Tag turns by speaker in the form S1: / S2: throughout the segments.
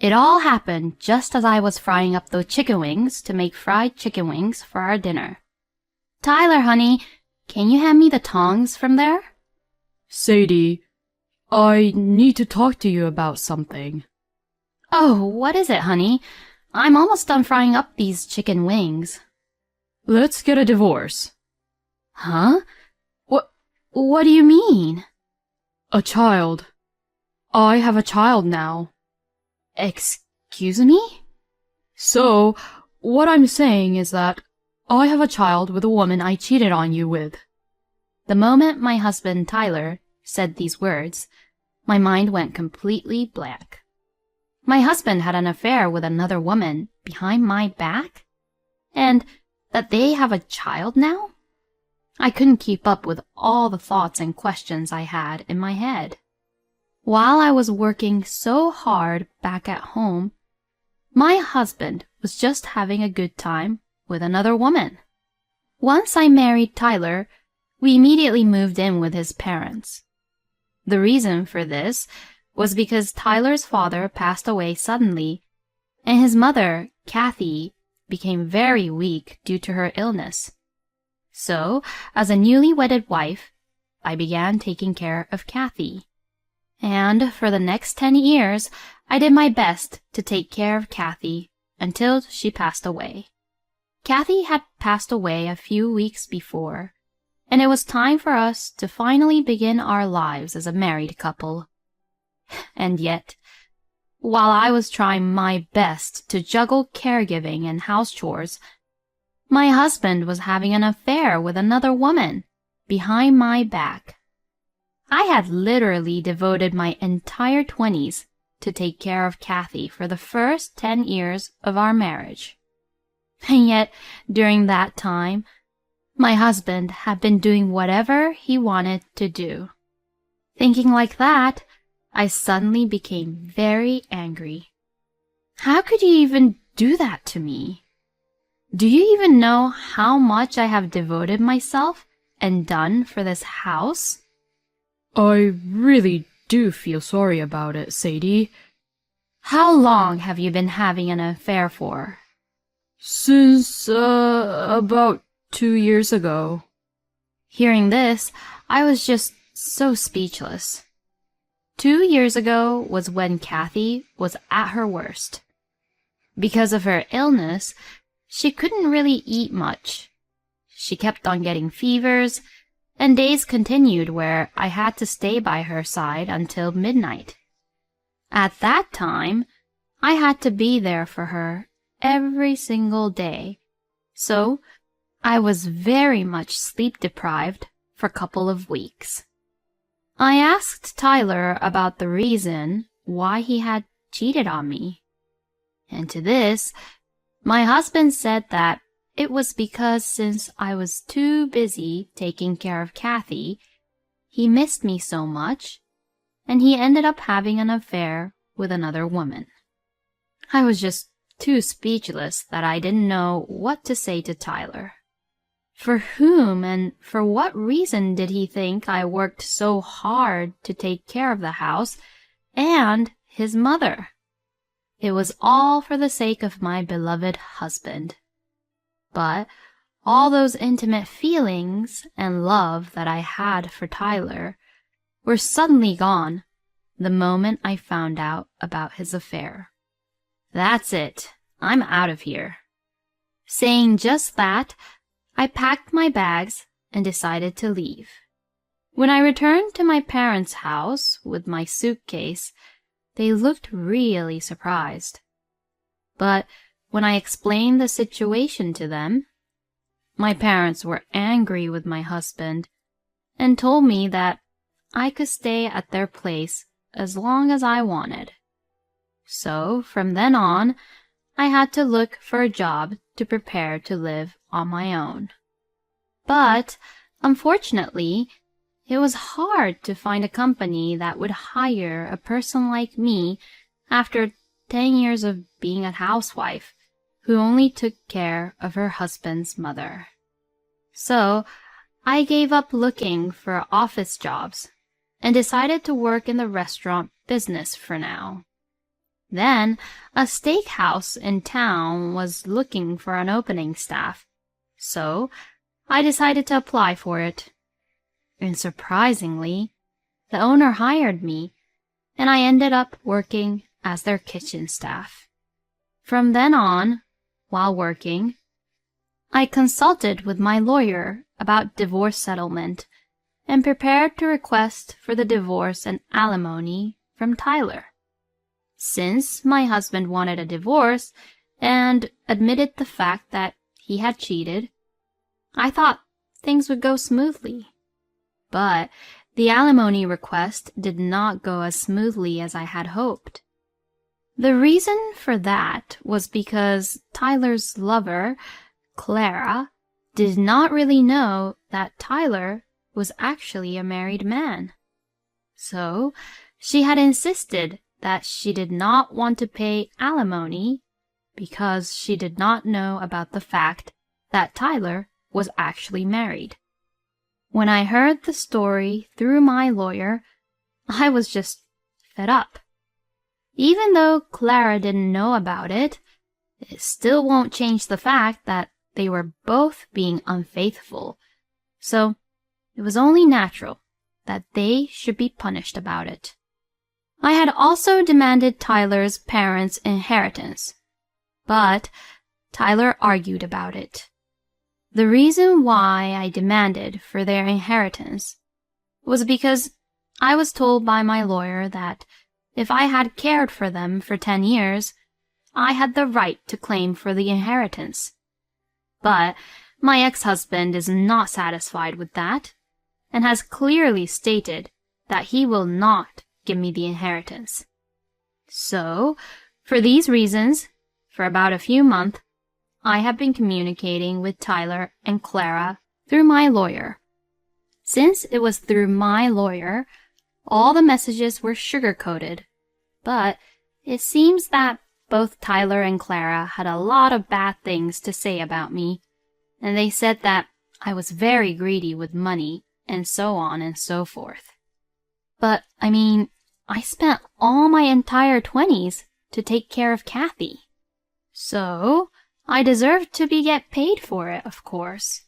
S1: It all happened just as I was frying up those chicken wings to make fried chicken wings for our dinner. Tyler, honey, can you hand me the tongs from there?
S2: Sadie, I need to talk to you about something.
S1: Oh, what is it, honey? I'm almost done frying up these chicken wings.
S2: Let's get a divorce.
S1: Huh? What do you mean?
S2: A child. I have a child now.
S1: Excuse me?
S2: So, what I'm saying is that I have a child with a woman I cheated on you with.
S1: The moment my husband, Tyler, said these words, my mind went completely blank. My husband had an affair with another woman behind my back? And that they have a child now? I couldn't keep up with all the thoughts and questions I had in my head. While I was working so hard back at home, my husband was just having a good time with another woman. Once I married Tyler, we immediately moved in with his parents. The reason for this was because Tyler's father passed away suddenly, and his mother, Kathy, became very weak due to her illness. So, as a newly wedded wife, I began taking care of Kathy. And for the next 10 years, I did my best to take care of Kathy until she passed away. Kathy had passed away a few weeks before, and it was time for us to finally begin our lives as a married couple. And yet, while I was trying my best to juggle caregiving and house chores, my husband was having an affair with another woman behind my back. I had literally devoted my entire 20s to take care of Kathy for the first 10 years of our marriage. And yet, during that time, my husband had been doing whatever he wanted to do. Thinking like that, I suddenly became very angry. How could you even do that to me? Do you even know how much I have devoted myself and done for this house?
S2: I really do feel sorry about it, Sadie.
S1: How long have you been having an affair for?
S2: Since, about 2 years ago.
S1: Hearing this, I was just so speechless. 2 years ago was when Kathy was at her worst. Because of her illness, she couldn't really eat much. She kept on getting fevers, and days continued where I had to stay by her side until midnight. At that time, I had to be there for her every single day, so I was very much sleep-deprived for a couple of weeks. I asked Tyler about the reason why he had cheated on me, and to this, my husband said that it was because since I was too busy taking care of Kathy, he missed me so much, and he ended up having an affair with another woman. I was just too speechless that I didn't know what to say to Tyler. For whom and for what reason did he think I worked so hard to take care of the house and his mother? It was all for the sake of my beloved husband. But all those intimate feelings and love that I had for Tyler were suddenly gone the moment I found out about his affair. That's it. I'm out of here. Saying just that, I packed my bags and decided to leave. When I returned to my parents' house with my suitcase, they looked really surprised. But when I explained the situation to them, my parents were angry with my husband and told me that I could stay at their place as long as I wanted. So from then on, I had to look for a job to prepare to live on my own. But unfortunately, it was hard to find a company that would hire a person like me after 10 years of being a housewife who only took care of her husband's mother. So I gave up looking for office jobs and decided to work in the restaurant business for now. Then, a steakhouse in town was looking for an opening staff, so I decided to apply for it. And surprisingly, the owner hired me, and I ended up working as their kitchen staff. From then on, while working, I consulted with my lawyer about divorce settlement and prepared to request for the divorce and alimony from Tyler. Since my husband wanted a divorce and admitted the fact that he had cheated, I thought things would go smoothly. But the alimony request did not go as smoothly as I had hoped. The reason for that was because Tyler's lover, Clara, did not really know that Tyler was actually a married man. So she had insisted that she did not want to pay alimony because she did not know about the fact that Tyler was actually married. When I heard the story through my lawyer, I was just fed up. Even though Clara didn't know about it, it still won't change the fact that they were both being unfaithful. So it was only natural that they should be punished about it. I had also demanded Tyler's parents' inheritance, but Tyler argued about it. The reason why I demanded for their inheritance was because I was told by my lawyer that if I had cared for them for 10 years, I had the right to claim for the inheritance. But my ex-husband is not satisfied with that and has clearly stated that he will not give me the inheritance. So, for these reasons, for about a few months, I have been communicating with Tyler and Clara through my lawyer. Since it was through my lawyer, all the messages were sugar-coated, but it seems that both Tyler and Clara had a lot of bad things to say about me, and they said that I was very greedy with money, and so on and so forth. But, I spent all my entire 20s to take care of Kathy. So, I deserved to get paid for it, of course.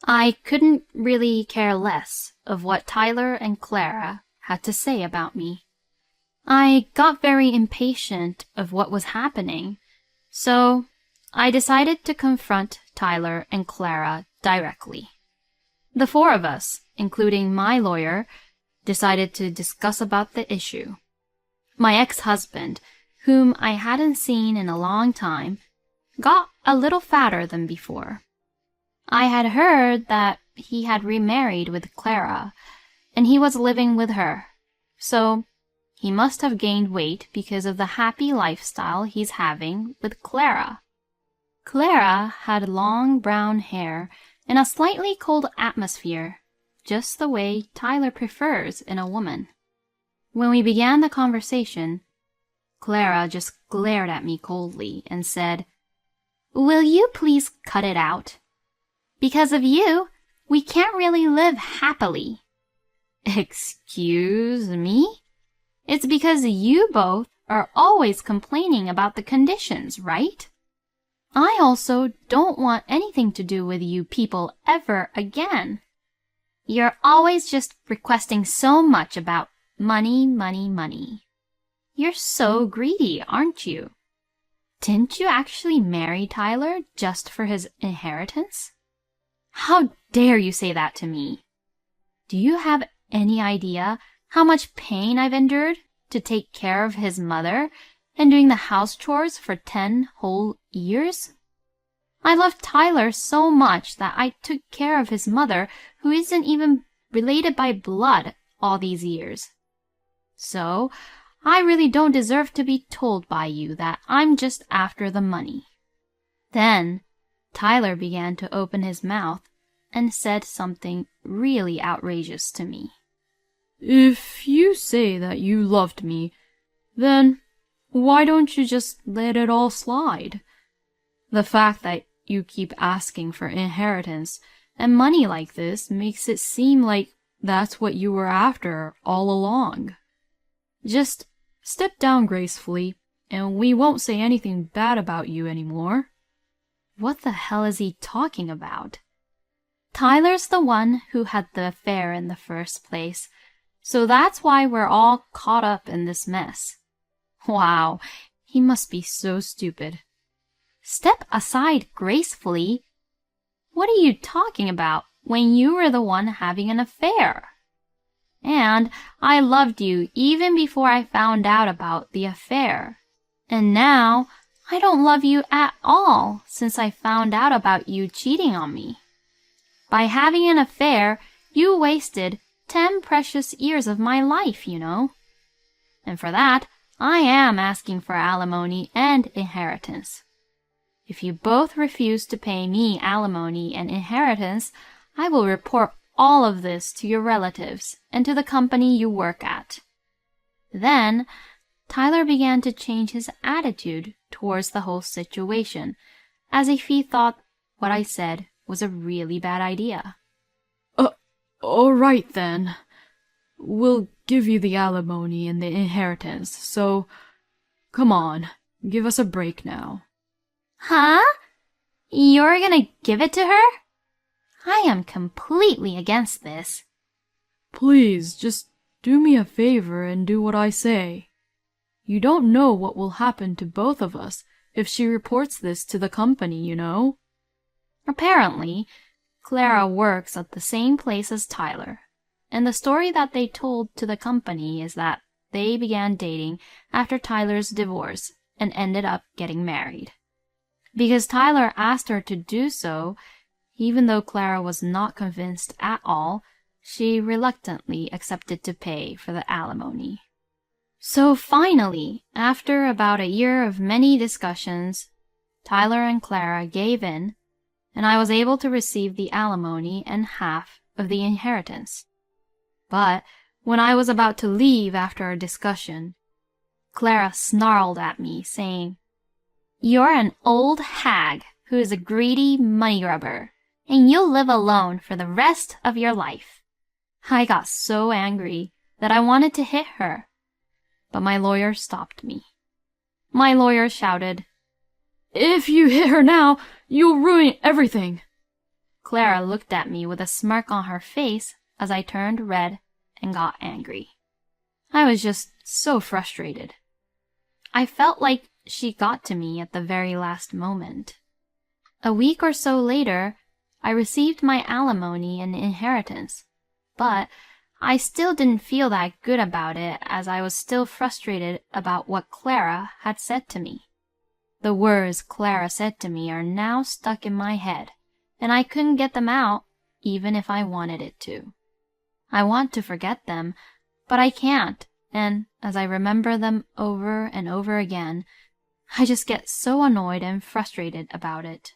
S1: I couldn't really care less of what Tyler and Clara had to say about me. I got very impatient of what was happening, so I decided to confront Tyler and Clara directly. The four of us, including my lawyer, decided to discuss about the issue. My ex-husband, whom I hadn't seen in a long time, got a little fatter than before. I had heard that he had remarried with Clara, and he was living with her, so he must have gained weight because of the happy lifestyle he's having with Clara. Clara had long brown hair and a slightly cold atmosphere, just the way Tyler prefers in a woman. When we began the conversation, Clara just glared at me coldly and said, "Will you please cut it out? Because of you, we can't really live happily." Excuse me? It's because you both are always complaining about the conditions, right? I also don't want anything to do with you people ever again. You're always just requesting so much about money, money, money. You're so greedy, aren't you? Didn't you actually marry Tyler just for his inheritance? How dare you say that to me? Do you have any idea how much pain I've endured to take care of his mother and doing the house chores for 10 whole years? I loved Tyler so much that I took care of his mother, who isn't even related by blood, all these years. So, I really don't deserve to be told by you that I'm just after the money. Then, Tyler began to open his mouth and said something really outrageous to me.
S2: If you say that you loved me, then why don't you just let it all slide? The fact that you keep asking for inheritance and money like this makes it seem like that's what you were after all along. Just step down gracefully and we won't say anything bad about you anymore.
S1: What the hell is he talking about? Tyler's the one who had the affair in the first place, so that's why we're all caught up in this mess. Wow, he must be so stupid. Step aside gracefully. What are you talking about when you were the one having an affair? And I loved you even before I found out about the affair. And now I don't love you at all since I found out about you cheating on me. By having an affair, you wasted 10 precious years of my life, you know. And for that, I am asking for alimony and inheritance. If you both refuse to pay me alimony and inheritance, I will report all of this to your relatives and to the company you work at. Then, Tyler began to change his attitude towards the whole situation, as if he thought what I said was a really bad idea.
S2: All right then. We'll give you the alimony and the inheritance, so come on, give us a break now.
S1: Huh? You're gonna give it to her? I am completely against this.
S2: Please, just do me a favor and do what I say. You don't know what will happen to both of us if she reports this to the company, you know.
S1: Apparently, Clara works at the same place as Tyler, and the story that they told to the company is that they began dating after Tyler's divorce and ended up getting married. Because Tyler asked her to do so, even though Clara was not convinced at all, she reluctantly accepted to pay for the alimony. So finally, after about a year of many discussions, Tyler and Clara gave in, and I was able to receive the alimony and half of the inheritance. But when I was about to leave after our discussion, Clara snarled at me, saying, "You're an old hag who is a greedy money grubber, and you'll live alone for the rest of your life." I got so angry that I wanted to hit her, but my lawyer stopped me. My lawyer shouted,
S2: "If you hit her now, you'll ruin everything."
S1: Clara looked at me with a smirk on her face as I turned red and got angry. I was just so frustrated. I felt like she got to me at the very last moment. A week or so later, I received my alimony and inheritance, but I still didn't feel that good about it as I was still frustrated about what Clara had said to me. The words Clara said to me are now stuck in my head, and I couldn't get them out even if I wanted it to. I want to forget them, but I can't, and as I remember them over and over again, I just get so annoyed and frustrated about it.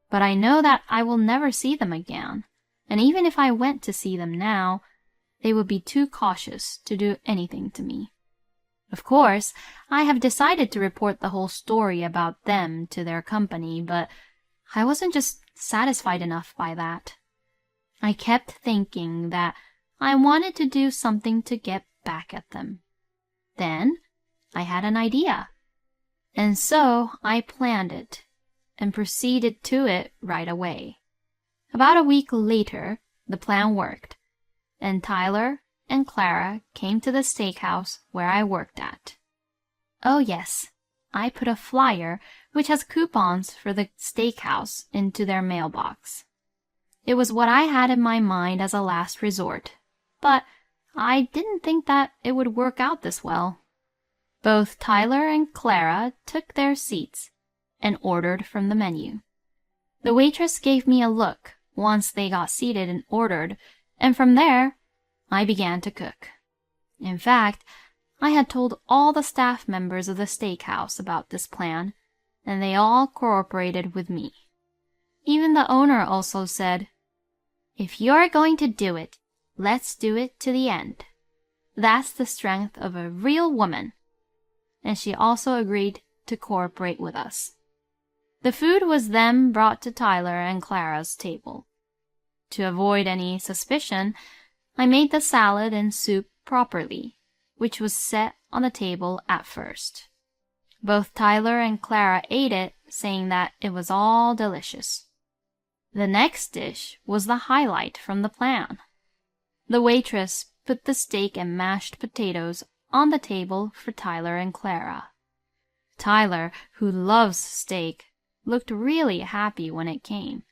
S1: But I know that I will never see them again, and even if I went to see them now, they would be too cautious to do anything to me. Of course, I have decided to report the whole story about them to their company, but I wasn't just satisfied enough by that. I kept thinking that I wanted to do something to get back at them. Then I had an idea. And so I planned it and proceeded to it right away. About a week later, the plan worked, and Tyler and Clara came to the steakhouse where I worked at. Oh yes, I put a flyer which has coupons for the steakhouse into their mailbox. It was what I had in my mind as a last resort, but I didn't think that it would work out this well. Both Tyler and Clara took their seats and ordered from the menu. The waitress gave me a look once they got seated and ordered, and from there, I began to cook. In fact, I had told all the staff members of the steakhouse about this plan, and they all cooperated with me. Even the owner also said, "If you're going to do it, let's do it to the end. That's the strength of a real woman." And she also agreed to cooperate with us. The food was then brought to Tyler and Clara's table. To avoid any suspicion, I made the salad and soup properly, which was set on the table at first. Both Tyler and Clara ate it, saying that it was all delicious. The next dish was the highlight from the plan. The waitress put the steak and mashed potatoes on the table for Tyler and Clara. Tyler, who loves steak, looked really happy when it came.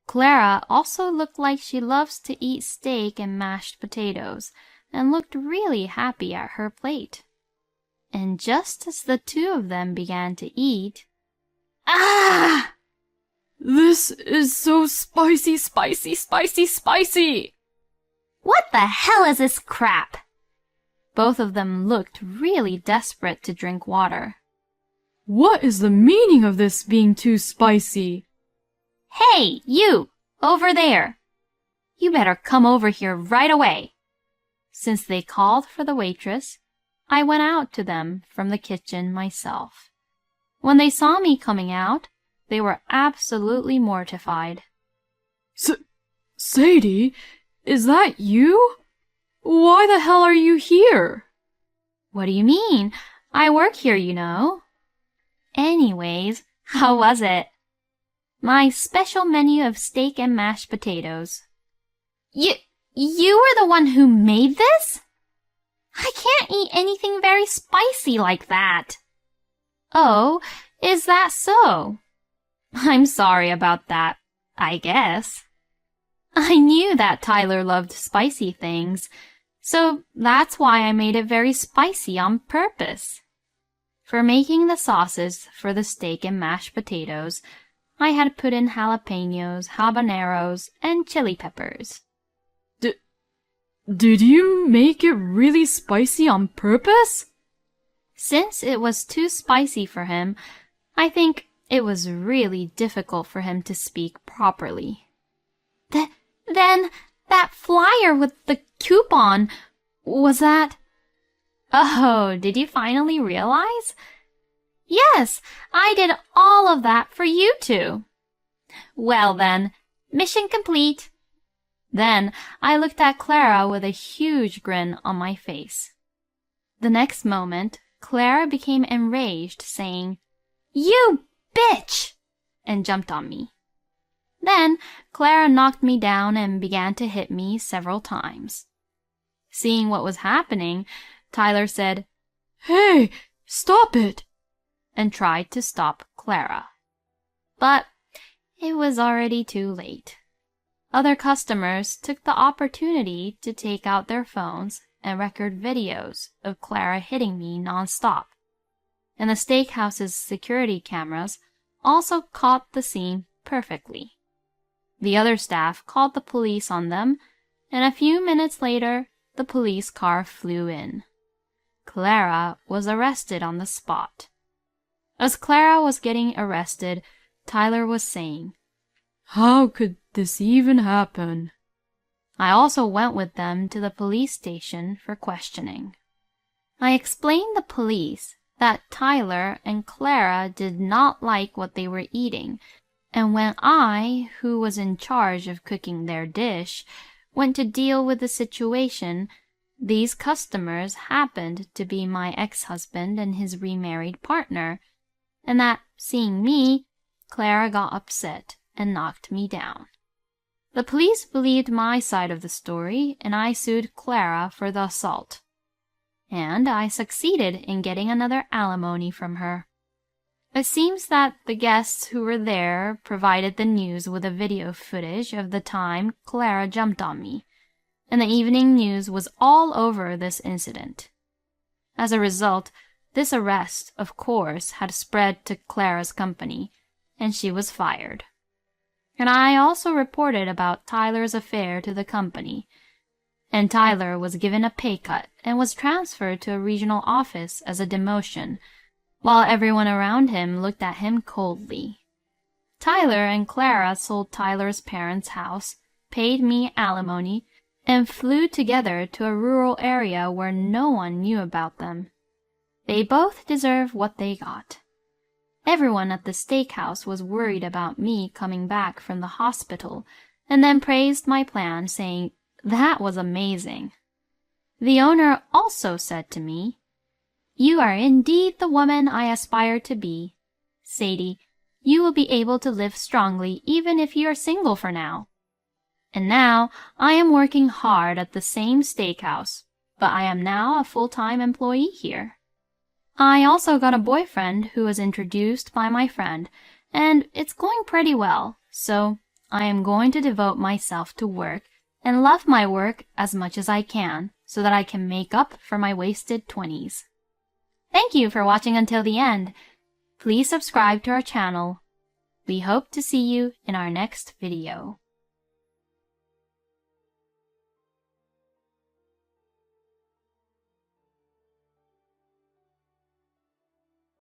S1: Clara also looked like she loves to eat steak and mashed potatoes, and looked really happy at her plate. And just as the two of them began to eat, "Ah!
S2: This is so spicy, spicy, spicy, spicy!"
S1: What the hell is this crap?" Both of them looked really desperate to drink water.
S2: What is the meaning of this being too spicy?
S1: "Hey, you! Over there! You better come over here right away!" Since they called for the waitress, I went out to them from the kitchen myself. When they saw me coming out, they were absolutely mortified.
S2: Sadie, is that you? Why the hell are you here?
S1: "What do you mean? I work here, you know." "Anyways, how was it?" "My special menu of steak and mashed potatoes." You were the one who made this?" "I can't eat anything very spicy like that." "Oh, is that so? I'm sorry about that, I guess." I knew that Tyler loved spicy things, so that's why I made it very spicy on purpose. For making the sauces for the steak and mashed potatoes, I had put in jalapenos, habaneros, and chili peppers.
S2: Did you make it really spicy on purpose?
S1: Since it was too spicy for him, I think it was really difficult for him to speak properly. Then that flyer with the coupon, was that... Oh, did you finally realize? Yes, I did all of that for you two. Well then, mission complete. Then I looked at Clara with a huge grin on my face. The next moment, Clara became enraged, saying, "You bitch!" and jumped on me. Then Clara knocked me down and began to hit me several times. Seeing what was happening, Tyler said,
S2: "Hey, stop it!"
S1: and tried to stop Clara. But it was already too late. Other customers took the opportunity to take out their phones and record videos of Clara hitting me nonstop. And the steakhouse's security cameras also caught the scene perfectly. The other staff called the police on them, and a few minutes later, the police car flew in. Clara was arrested on the spot. As Clara was getting arrested, Tyler was saying,
S2: "How could this even happen?"
S1: I also went with them to the police station for questioning. I explained the police that Tyler and Clara did not like what they were eating, and when I, who was in charge of cooking their dish, went to deal with the situation, these customers happened to be my ex-husband and his remarried partner, and that, seeing me, Clara got upset and knocked me down. The police believed my side of the story, and I sued Clara for the assault. And I succeeded in getting another alimony from her. It seems that the guests who were there provided the news with a video footage of the time Clara jumped on me, and the evening news was all over this incident. As a result, this arrest, of course, had spread to Clara's company, and she was fired. And I also reported about Tyler's affair to the company, and Tyler was given a pay cut and was transferred to a regional office as a demotion, while everyone around him looked at him coldly. Tyler and Clara sold Tyler's parents' house, paid me alimony, and flew together to a rural area where no one knew about them. They both deserve what they got. Everyone at the steakhouse was worried about me coming back from the hospital, and then praised my plan, saying that was amazing. The owner also said to me, You are indeed the woman I aspire to be. Sadie, you will be able to live strongly even if you are single for now. And now I am working hard at the same steakhouse, but I am now a full-time employee here. I also got a boyfriend who was introduced by my friend, and it's going pretty well, so I am going to devote myself to work and love my work as much as I can so that I can make up for my wasted 20s. Thank you for watching until the end. Please subscribe to our channel. We hope to see you in our next video.